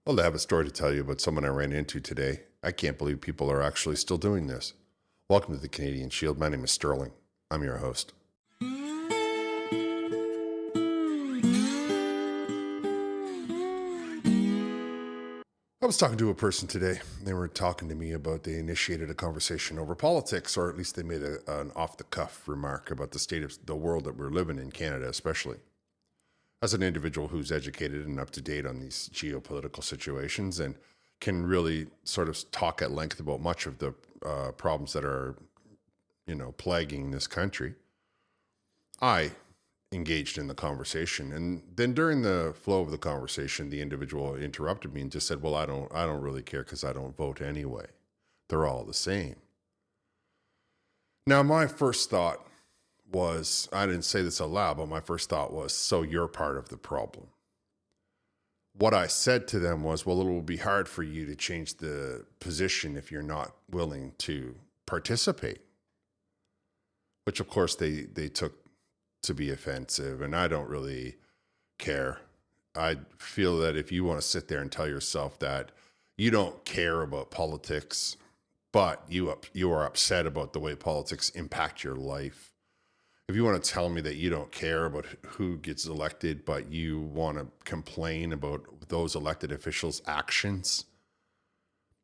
Well, I have a story to tell you about someone I ran into today. I can't believe people are actually still doing this. Welcome to the Canadian Shield. My name is Sterling. I'm your host. I was talking to a person today. They were talking to me about they initiated a conversation over politics, or at least they made an off the cuff remark about the state of the world that we're living in, Canada especially. As an individual who's educated and up to date on these geopolitical situations and can really sort of talk at length about much of the problems that are, plaguing this country, I engaged in the conversation. And then during the flow of the conversation, the individual interrupted me and just said, "Well, I don't really care because I don't vote anyway. They're all the same." Now, my first thought was, I didn't say this aloud, but my first thought was, so you're part of the problem. What I said to them was, well, it will be hard for you to change the position if you're not willing to participate, which of course they took to be offensive, and I don't really care. I feel that if you want to sit there and tell yourself that you don't care about politics, but you are upset about the way politics impact your life, if you want to tell me that you don't care about who gets elected, but you want to complain about those elected officials' actions,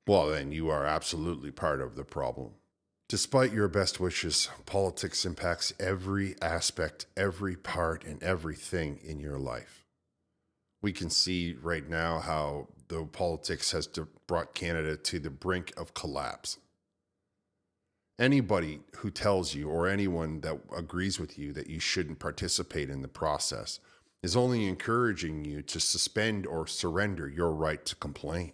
well, then you are absolutely part of the problem. Despite your best wishes, politics impacts every aspect, every part, and everything in your life. We can see right now how the politics has brought Canada to the brink of collapse. Anybody who tells you, or anyone that agrees with you, that you shouldn't participate in the process is only encouraging you to suspend or surrender your right to complain.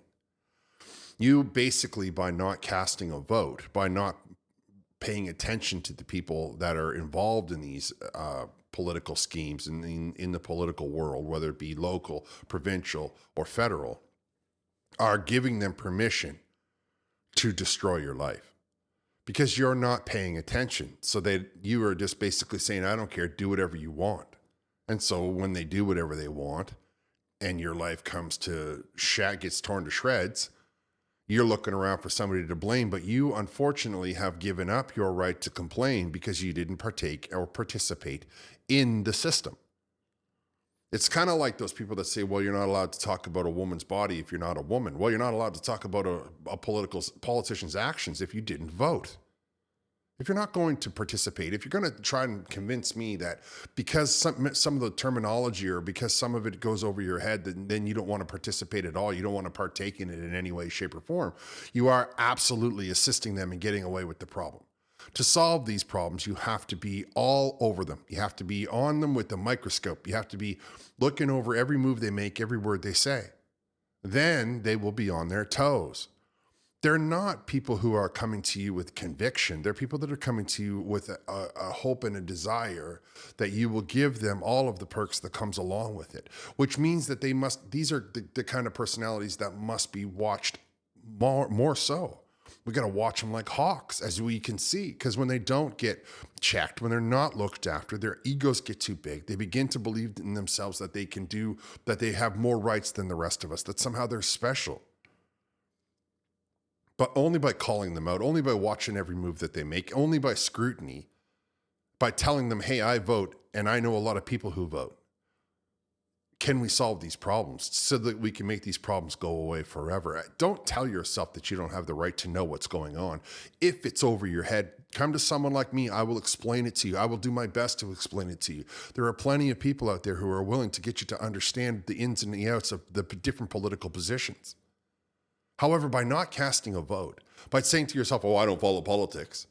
You basically, by not casting a vote, by not paying attention to the people that are involved in these political schemes in the political world, whether it be local, provincial, or federal, are giving them permission to destroy your life. Because you're not paying attention. So you are just basically saying, I don't care, do whatever you want. And so when they do whatever they want and your life gets torn to shreds, you're looking around for somebody to blame, but you unfortunately have given up your right to complain because you didn't partake or participate in the system. It's kind of like those people that say, well, you're not allowed to talk about a woman's body if you're not a woman. Well, you're not allowed to talk about a politician's actions if you didn't vote. If you're not going to participate, if you're going to try and convince me that because some of the terminology or because some of it goes over your head, then you don't want to participate at all, you don't want to partake in it in any way, shape, or form, you are absolutely assisting them in getting away with the problem. To solve these problems, you have to be all over them. You have to be on them with the microscope. You have to be looking over every move they make, every word they say. Then they will be on their toes. They're not people who are coming to you with conviction. They're people that are coming to you with a hope and a desire that you will give them all of the perks that comes along with it, which means that these are the kind of personalities that must be watched more so. We got to watch them like hawks, as we can see, because when they don't get checked, when they're not looked after, their egos get too big. They begin to believe in themselves that they have more rights than the rest of us, that somehow they're special. But only by calling them out, only by watching every move that they make, only by scrutiny, by telling them, hey, I vote, and I know a lot of people who vote, can we solve these problems so that we can make these problems go away forever? Don't tell yourself that you don't have the right to know what's going on. If it's over your head, come to someone like me. I will explain it to you. I will do my best to explain it to you. There are plenty of people out there who are willing to get you to understand the ins and the outs of the different political positions. However, by not casting a vote, by saying to yourself, oh, I don't follow politics,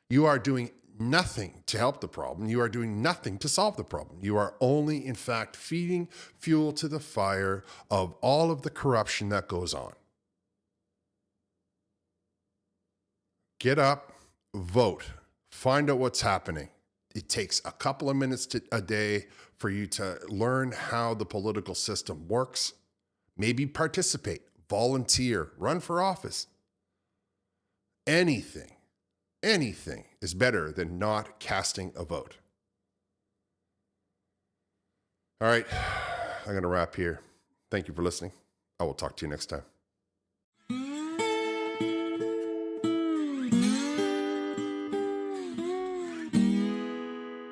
you are doing nothing to help the problem. You are doing nothing to solve the problem. You are only, in fact, feeding fuel to the fire of all of the corruption that goes on. Get up, vote, find out what's happening. It takes a couple of minutes a day for you to learn how the political system works. Maybe participate, volunteer, run for office. Anything is better than not casting a vote. All right, I'm going to wrap here. Thank you for listening. I will talk to you next time.